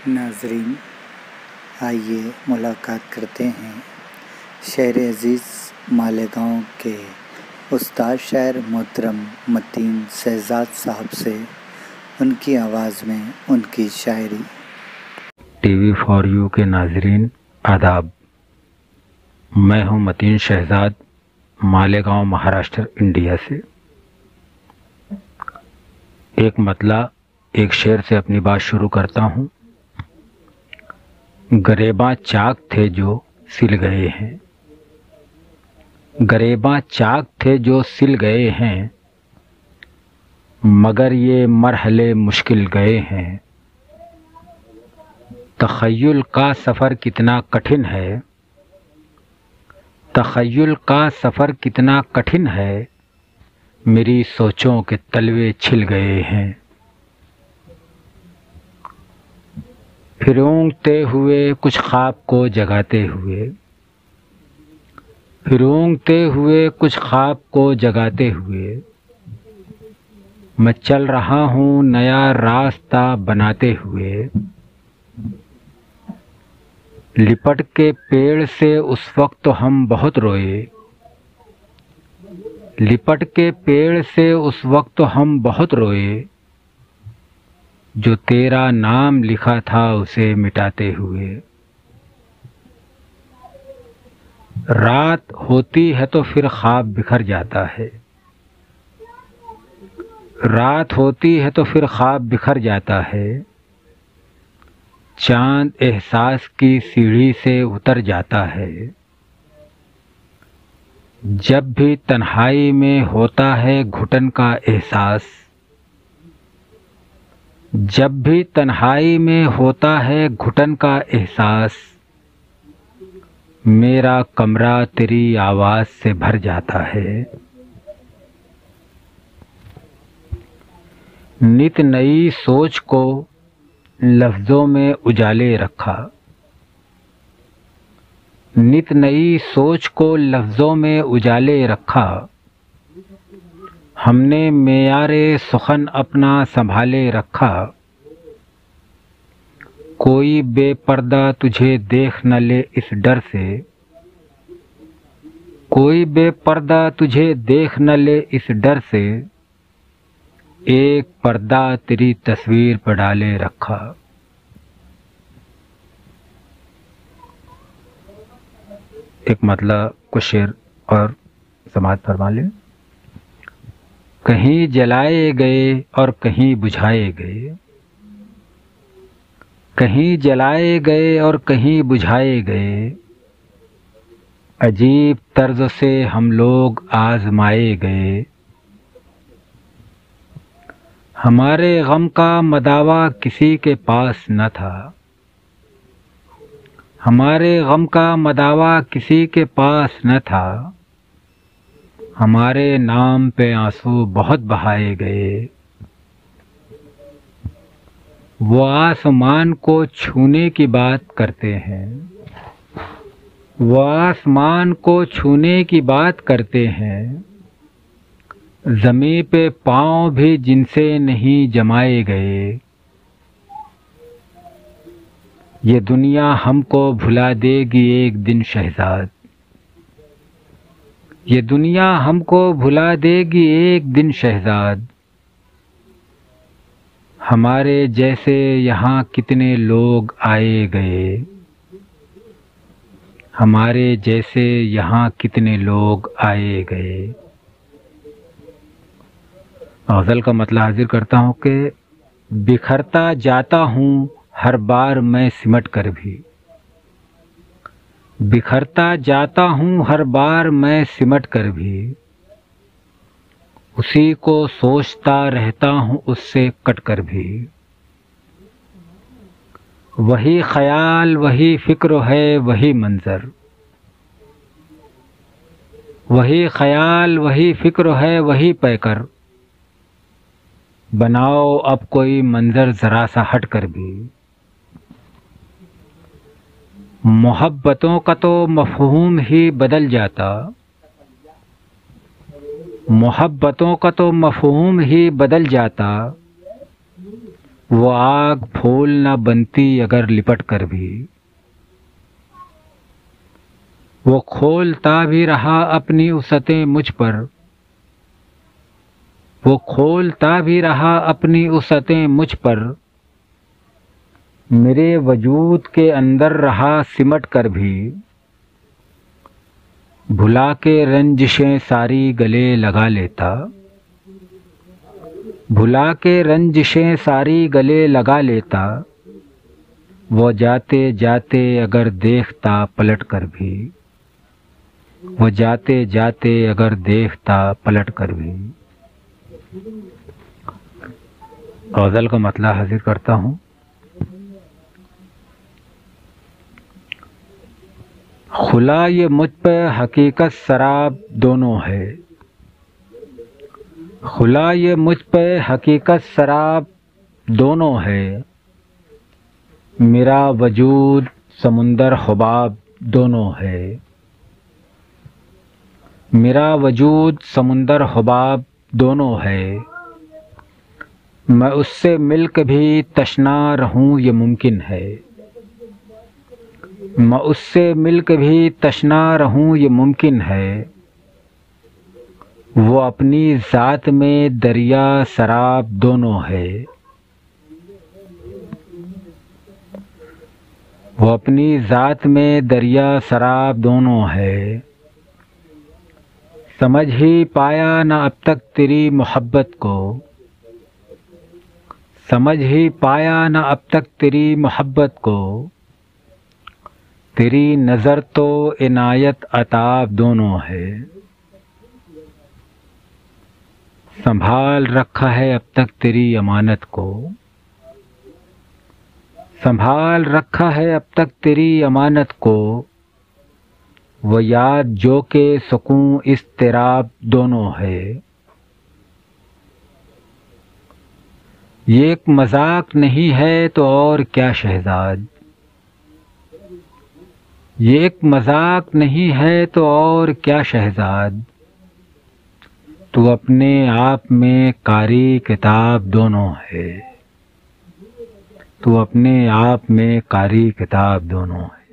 ناظرین، آئیے ملاقات کرتے ہیں شاعر عزیز مالیگاؤں کے استاد شاعر محترم متین شہزاد صاحب سے، ان کی آواز میں ان کی شاعری۔ ٹی وی فار یو کے ناظرین آداب، میں ہوں متین شہزاد، مالیگاؤں مہاراشٹر انڈیا سے۔ ایک مطلع ایک شعر سے اپنی بات شروع کرتا ہوں۔ گریباں چاک تھے جو سل گئے ہیں، گریباں چاک تھے جو سل گئے ہیں، مگر یہ مرحلے مشکل گئے ہیں۔ تخیل کا سفر کتنا کٹھن ہے، تخیل کا سفر کتنا کٹھن ہے، میری سوچوں کے تلوے چھل گئے ہیں۔ پھر اونگتے ہوئے کچھ خواب کو جگاتے ہوئے، پھر اونگتے ہوئے کچھ خواب کو جگاتے ہوئے، میں چل رہا ہوں نیا راستہ بناتے ہوئے۔ لپٹ کے پیڑ سے اس وقت تو ہم بہت روئے، لپٹ کے پیڑ سے اس وقت تو ہم بہت روئے، جو تیرا نام لکھا تھا اسے مٹاتے ہوئے۔ رات ہوتی ہے تو پھر خواب بکھر جاتا ہے، رات ہوتی ہے تو پھر خواب بکھر جاتا ہے، چاند احساس کی سیڑھی سے اتر جاتا ہے۔ جب بھی تنہائی میں ہوتا ہے گھٹن کا احساس، جب بھی تنہائی میں ہوتا ہے گھٹن کا احساس، میرا کمرہ تیری آواز سے بھر جاتا ہے۔ نت نئی سوچ کو لفظوں میں اجالے رکھا، نت نئی سوچ کو لفظوں میں اجالے رکھا، ہم نے معیار سخن اپنا سنبھالے رکھا۔ کوئی بے پردہ تجھے دیکھ نہ لے اس ڈر سے، کوئی بے پردہ تجھے دیکھ نہ لے اس ڈر سے، ایک پردہ تیری تصویر پر ڈالے رکھا۔ ایک مطلع کچھ شعر اور سماعت فرما لیں۔ کہیں جلائے گئے اور کہیں بجھائے گئے، کہیں جلائے گئے اور کہیں بجھائے گئے، عجیب طرز سے ہم لوگ آزمائے گئے۔ ہمارے غم کا مداوا کسی کے پاس نہ تھا، ہمارے غم کا مداوا کسی کے پاس نہ تھا، ہمارے نام پہ آنسو بہت بہائے گئے۔ وہ آسمان کو چھونے کی بات کرتے ہیں، وہ آسمان کو چھونے کی بات کرتے ہیں، زمیں پہ پاؤں بھی جن سے نہیں جمائے گئے۔ یہ دنیا ہم کو بھلا دے گی ایک دن شہزاد، یہ دنیا ہم کو بھلا دے گی ایک دن شہزاد، ہمارے جیسے یہاں کتنے لوگ آئے گئے، ہمارے جیسے یہاں کتنے لوگ آئے گئے۔ غزل کا مطلب حاضر کرتا ہوں کہ بکھرتا جاتا ہوں ہر بار میں سمٹ کر بھی، بکھرتا جاتا ہوں ہر بار میں سمٹ کر بھی، اسی کو سوچتا رہتا ہوں اس سے کٹ کر بھی۔ وہی خیال وہی فکر ہے وہی منظر، وہی خیال وہی فکر ہے وہی پیکر، بناؤ اب کوئی منظر ذرا سا ہٹ کر بھی۔ محبتوں کا تو مفہوم ہی بدل جاتا، محبتوں کا تو مفہوم ہی بدل جاتا، وہ آگ پھول نہ بنتی اگر لپٹ کر بھی۔ وہ کھولتا بھی رہا اپنی وسعتیں مجھ پر، وہ کھولتا بھی رہا اپنی وسعتیں مجھ پر، میرے وجود کے اندر رہا سمٹ کر بھی۔ بھلا کے رنجشیں ساری گلے لگا لیتا، بھلا کے رنجشیں ساری گلے لگا لیتا، وہ جاتے جاتے اگر دیکھتا پلٹ کر بھی، وہ جاتے جاتے اگر دیکھتا پلٹ کر بھی۔ غزل کا مطلع حاضر کرتا ہوں۔ خلا یہ مجھ پہ حقیقت سراب دونوں ہے، خلا یہ مجھ پہ حقیقت سراب دونوں ہے، میرا وجود سمندر حباب دونوں ہے، میرا وجود سمندر حباب دونوں ہے، میں اس سے مل کے بھی تشنا رہوں یہ ممکن ہے، میں اس سے مل کے بھی تشنا رہوں یہ ممکن ہے، وہ اپنی ذات میں دریا سراب دونوں ہے، وہ اپنی ذات میں دریا سراب دونوں ہے، سمجھ ہی پایا نہ اب تک تیری محبت کو، سمجھ ہی پایا نہ اب تک تیری محبت کو، تیری نظر تو عنایت عطاب دونوں ہے، سنبھال رکھا ہے اب تک تیری امانت کو، سنبھال رکھا ہے اب تک تیری امانت کو، وہ یاد جو کہ سکون اضطراب دونوں ہے۔ یہ ایک مذاق نہیں ہے تو اور کیا شہزاد، یہ ایک مذاق نہیں ہے تو اور کیا شہزاد، تو اپنے آپ میں قاری کتاب دونوں ہے، تو اپنے آپ میں قاری کتاب دونوں ہے۔